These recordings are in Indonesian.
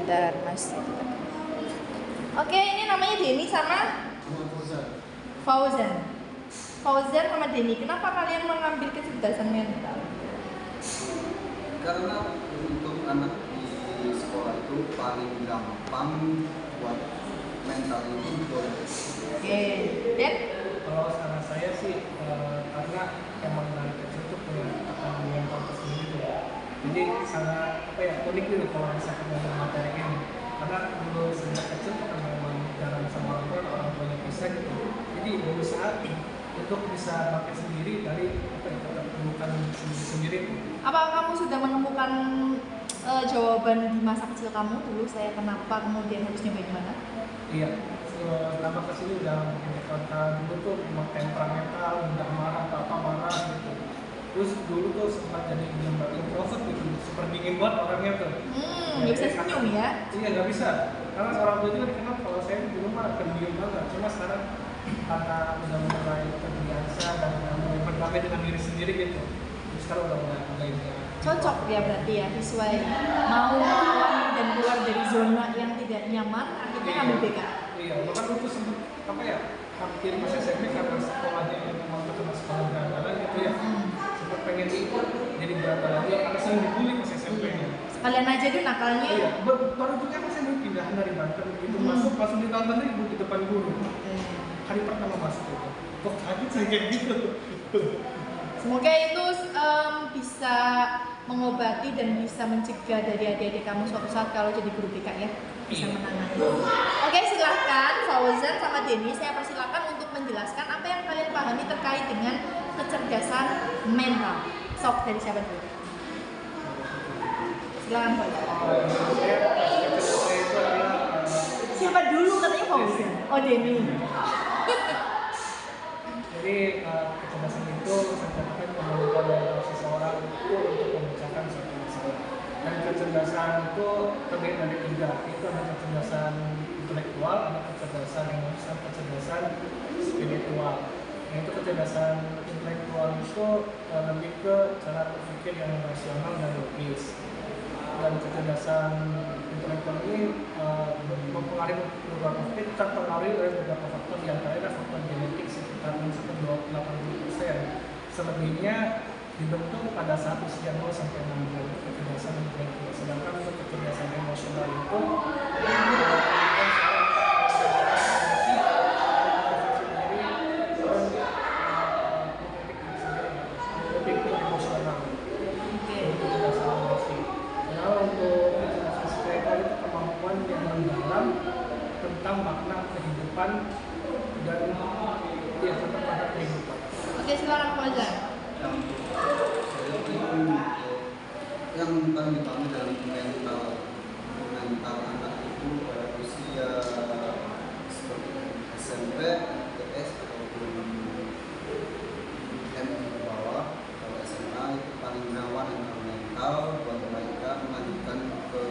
Bentar mas. Oke, ini namanya Denny sama Fauzan. Fauzan sama Denny, kenapa kalian mengambil kecerdasan mental? Karena untuk anak di sekolah itu paling gampang buat mental itu betul. Oke, dan Kalau saran saya sih karena emang dari kecil tuh punya tekanan mental tersendiri tuh ya. Jadi sangat apa ya unik gitu kalau misalkan ngomong materi ini. Karena dulu sejak kecil kan memang jarang sama orang tuanya bisa gitu. Jadi berusaha untuk bisa pakai sendiri dari apa ya keterbukaan sendiri. apa kamu sudah menemukan jawaban di masa kecil kamu dulu? Saya kenapa kemudian harus nyoba gimana? Iya, selama kesini udah begini kata dulu tuh memang temperamental, mudah marah, apa marah gitu. Terus dulu tuh sempat jadi gambar introvert gitu, super dingin banget orangnya tuh. Nggak bisa senyum ya? Iya nggak bisa, karena orang tua juga dikenal kalau saya di rumah pendiam banget. Cuma sekarang karena udah mulai terbiasa dan mulai berdamai dengan diri sendiri gitu. Terus sekarang udah mulai ini. Cocok ya berarti ya, sesuai mau melawan dan keluar dari zona yang tidak nyaman, akhirnya ambil BK. Iya, bahkan itu sempat apa ya, hampir masih SMP karena sekolahnya yang memang terkenal sekolah berandalan gitu ya. Sempat pengen ikut jadi berandalan dia karena sering dibully pas SMP-nya. Sekalian aja deh nakalnya. Iya, baru itu kan saya mau pindah dari Banten gitu masuk langsung ditonton ibu di depan guru. Hari pertama masuk itu, kok kaget saya kayak gitu. Semoga itu bisa mengobati dan bisa mencegah dari adik-adik kamu suatu saat kalau jadi guru BK ya, bisa menangani. Oke, silahkan Fauzan sama Denny, saya persilakan untuk menjelaskan apa yang kalian pahami terkait dengan kecerdasan mental. Sok, dari siapa dulu? Silakan Fauzan. Saya itu adalah Siapa dulu katanya Fauzan? Oh, Denny. jadi kecerdasan itu mencatatkan kemampuan dari seseorang itu untuk memecahkan suatu masalah. Dan kecerdasan itu terdiri dari tiga, itu ada kecerdasan intelektual, ada kecerdasan emosional, kecerdasan spiritual. Yaitu kecerdasan intelektual itu lebih ke cara berpikir yang rasional dan logis. Dan kecerdasan intelektual ini mempengaruhi beberapa faktor, terpengaruhi oleh beberapa faktor yang antaranya faktor genetik sekitar 80%. Selebihnya dibentuk pada saat usia 0 sampai 6 bulan kecerdasan intelektual. Sedangkan untuk kecerdasan emosional itu tentang makna kehidupan dan ya tetap pada kehidupan. Oke, silakan Fauzan. Yang paling dipahami dalam mental anak itu pada usia seperti SMP, TS ataupun ke bawah. Kalau SMA itu paling rawan dengan mental buat mereka melanjutkan ke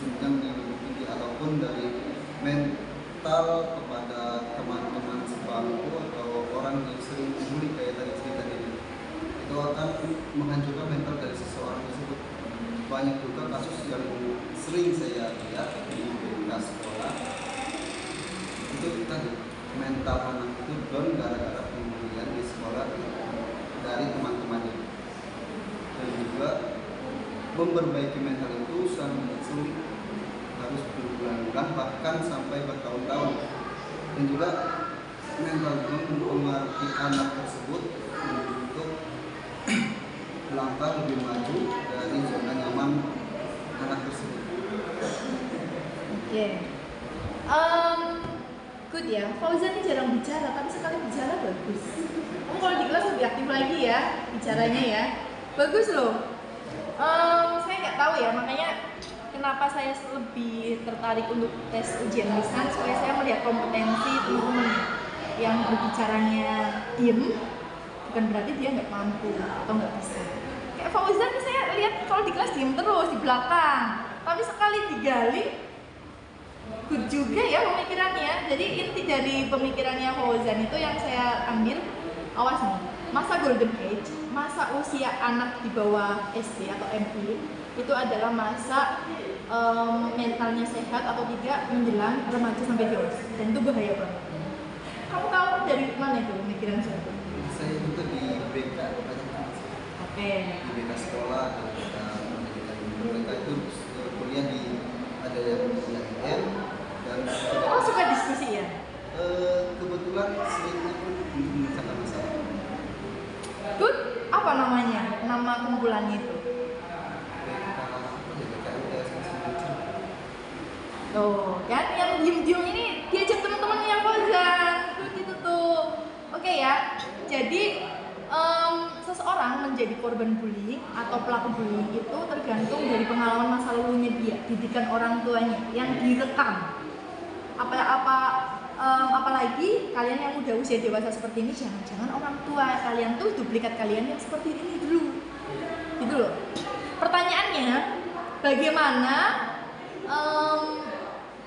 jenjang yang lebih tinggi ataupun dari mental kepada teman-teman sebangku atau orang yang sering membuli kayak tadi cerita ini, itu akan menghancurkan mental dari seseorang tersebut. Banyak juga kasus yang sering saya lihat di bekas sekolah itu tadi mental anak itu down gara-gara pembulian di sekolah dari teman-temannya, dan juga memperbaiki mental itu sangat sulit, harus berbulan-bulan bahkan sampai bertahun-tahun. Dan juga mental itu mempengaruhi anak tersebut untuk melangkah lebih maju dari zona nyaman anak tersebut. Oke. Good ya. Fauzan ini jarang bicara, tapi sekali bicara bagus. Kamu kalau di kelas lebih aktif lagi ya bicaranya ya. Bagus loh. Saya nggak tahu ya, makanya kenapa saya lebih tertarik untuk tes ujian lisan, supaya saya melihat kompetensi teman-teman yang berbicaranya diem, bukan berarti dia nggak mampu atau nggak bisa. Kayak Fauzan nih, saya lihat kalau di kelas diem terus di belakang, tapi sekali digali good juga ya pemikirannya. Jadi inti dari pemikirannya Fauzan itu yang saya ambil, awas nih, masa golden age masa usia anak di bawah SD atau MI itu adalah masa mentalnya sehat atau tidak menjelang remaja sampai dewasa, dan itu bahaya banget. Kamu tahu dari mana itu pemikiran saya? Saya itu di BK banyak banget. Oke. Di BK sekolah, di BK pendidikan. Mereka itu kuliah di ada yang kuliah IM dan Oh, suka diskusi ya? kebetulan sering ikut mengerjakan masalah. Good, apa namanya? Nama kumpulannya itu? BK apa ya, BK MTS masih lucu. Tuh, kan yang diem-diem ini diajak teman-temannya Fauzan. Tuh gitu tuh. Oke ya. Jadi seseorang menjadi korban bullying atau pelaku bullying itu tergantung dari pengalaman masa lalunya dia, didikan orang tuanya yang direkam. Apalagi kalian yang udah usia dewasa seperti ini, jangan-jangan orang tua kalian tuh duplikat kalian yang seperti ini dulu. Gitu loh. Pertanyaannya, bagaimana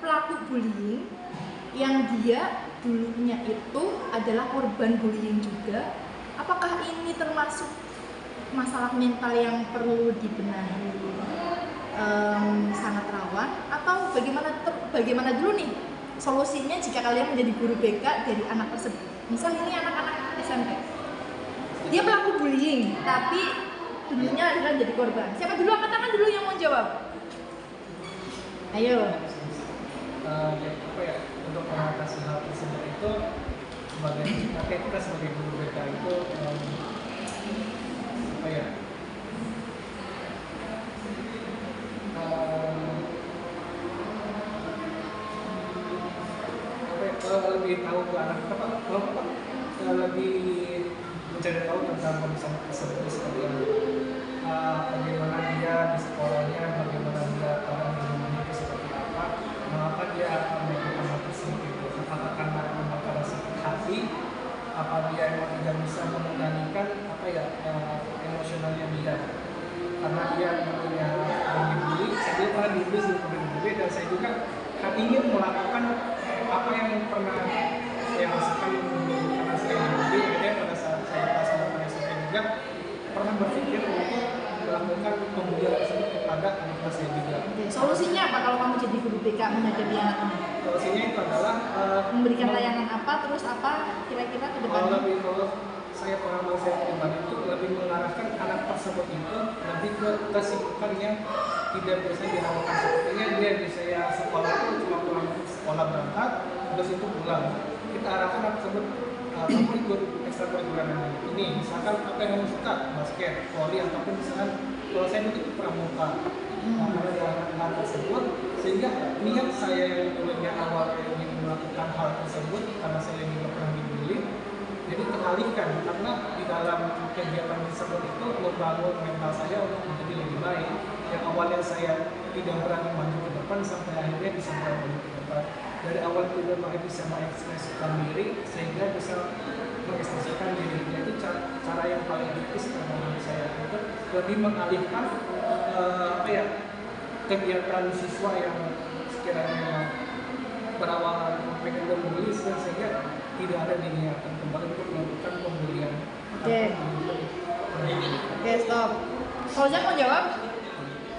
pelaku bullying yang dia dulunya itu adalah korban bullying juga, apakah ini termasuk masalah mental yang perlu dibenahi, sangat rawan, atau bagaimana dulu nih solusinya jika kalian menjadi guru BK dari anak tersebut? Misal ini anak-anak SMP, dia pelaku bullying tapi dulunya adalah jadi korban. Siapa dulu, angkat tangan dulu yang mau jawab. Ayo. Apa ya, untuk mengatasi hal tersebut itu kita sebagai guru BK itu apa ya, lebih tahu ke anak lebih mencari tahu tentang kondisi tersebut seperti bagaimana dia di sekolahnya, bagaimana dia orang di rumahnya itu seperti apa, mengapa dia melakukan hal tersebut itu, apakah karena membakar sakit hati, apa dia memang tidak bisa mengendalikan apa ya emosionalnya dia, karena dia punya dibully. Saya juga pernah dibully sebelum dibully, dan saya juga ingin melakukan apa yang pernah saya rasakan karena saya dibully. Kemudian pada saat saya kelas 8 SMP juga pernah berpikir untuk melakukan pembulian tersebut kepada anak saya juga. Solusinya apa kalau kamu jadi guru BK menghadapi anak ini? Solusinya itu adalah memberikan layanan apa, terus apa kira-kira ke depannya? Kalau saya pengalaman saya pribadi itu lebih mengarahkan anak tersebut itu lebih ke kesibukan yang tidak biasa dilakukan. Sepertinya dia di saya sekolah itu cuma pulang sekolah berangkat, terus itu pulang. Kita arahkan anak tersebut, kamu ikut ekstrakurikuler ini, misalkan apa yang kamu suka, basket, voli, ataupun misalkan kalau saya itu pramuka. Karena diarahkan hal tersebut, sehingga niat saya yang dulunya awal ingin melakukan hal tersebut karena saya juga pernah dibully, jadi teralihkan karena di dalam kegiatan tersebut itu membangun mental saya untuk menjadi lebih baik. Yang awalnya saya tidak berani maju ke depan sampai akhirnya bisa maju ke depan. Dari awal tidak bisa mengekspresikan diri sehingga bisa mengekspresikan diri. Itu cara yang paling etis menurut saya untuk lebih mengalihkan kegiatan siswa yang sekiranya berawal pengen membuli sehingga tidak ada niatan kembali untuk melakukan pembulian. Oke, stop. Fauzan mau jawab?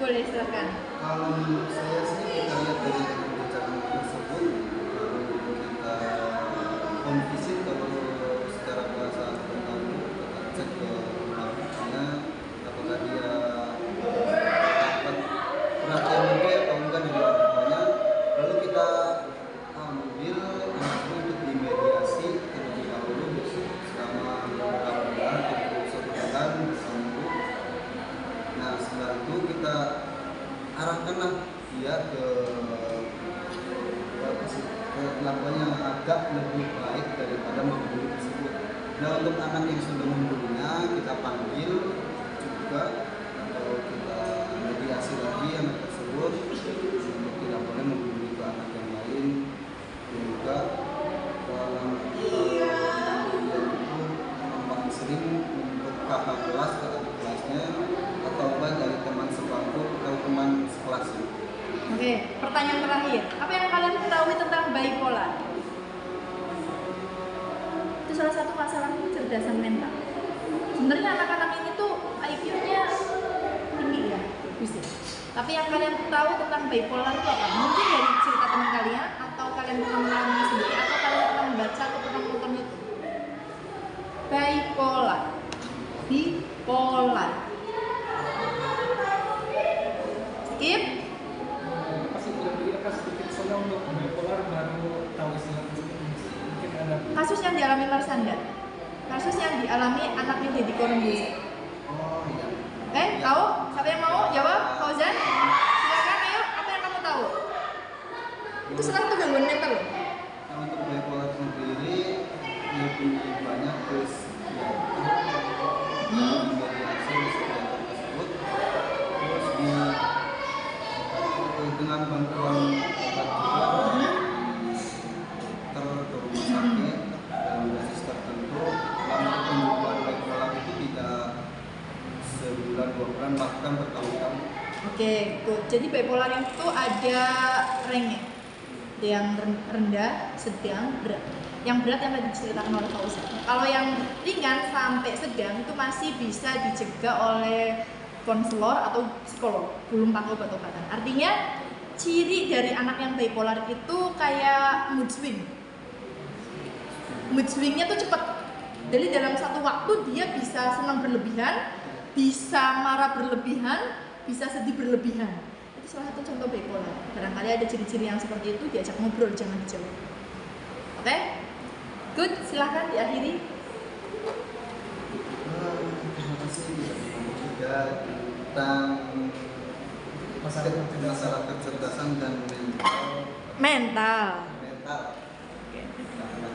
Boleh, silakan. Kalau menurut saya sih, kita lihat dari pembicaraan tersebut, kita konfisi kalau secara bahasa kita cek ke rumahnya apakah dia dapat perhatian lebih atau enggak dari orang tuanya, lalu kita ambil untuk dimediasi terlebih dahulu selama beberapa bulan atau 1 bulan bersama. Nah setelah itu kita arahkanlah dia ke kelakuan yang agak lebih baik daripada membuli tersebut. Nah untuk anak yang sudah membulinya kita panggil juga atau kita mediasi lagi anak tersebut untuk tidak boleh membuli ke anak yang lain. Dan juga dalam pembulian itu tampak sering untuk kakak kelas ke adik kelasnya atau dari teman sebangku atau teman sekelasnya. Oke, pertanyaan terakhir. Apa yang kalian ketahui tentang bipolar? Itu salah satu masalah kecerdasan mental. Sebenarnya anak-anak ini Tapi yang kalian tahu tentang bipolar itu apa? Mungkin dari cerita teman kalian, atau kalian pernah mengalami sendiri, atau kalian pernah membaca atau pernah menonton itu. Bipolar. Bipolar. Skip. Pasti lebih sedikit soalnya untuk bipolar baru tahu istilah itu. Mungkin ada Kasus yang dialami Marsanda. Kasus yang dialami anaknya Deddy Corbuzier. Oh iya. Tahu? Siapa yang mau jawab? Fauzan? Silakan, ayo. Apa yang kamu tahu? Itu salah satu gangguan mental loh. Nah, untuk bipolar sendiri lebih banyak ke psikiater, mediasi psikiater tersebut, terus dengan bantuan obat juga ke rumah sakit dalam dosis tertentu. Lama penyembuhan bipolar itu tidak sebulan 2 bulan bahkan bertahun-tahun. Oke, good. Jadi bipolar itu ada ranknya. Ada yang rendah, sedang, berat. Yang berat yang tadi diceritakan oleh Fauzan. Kalau yang ringan sampai sedang itu masih bisa dicegah oleh konselor atau psikolog, belum pakai obat-obatan. Artinya ciri dari anak yang bipolar itu kayak mood swing. Mood swingnya tuh cepet. Jadi dalam satu waktu dia bisa senang berlebihan, bisa marah berlebihan, bisa sedih berlebihan. Itu salah satu contoh bipolar. Barangkali ada ciri-ciri yang seperti itu, diajak ngobrol, jangan dijawab. Oke? Good, silahkan diakhiri. Terima kasih juga tentang masalah kecerdasan dan mental. Mental. Mental.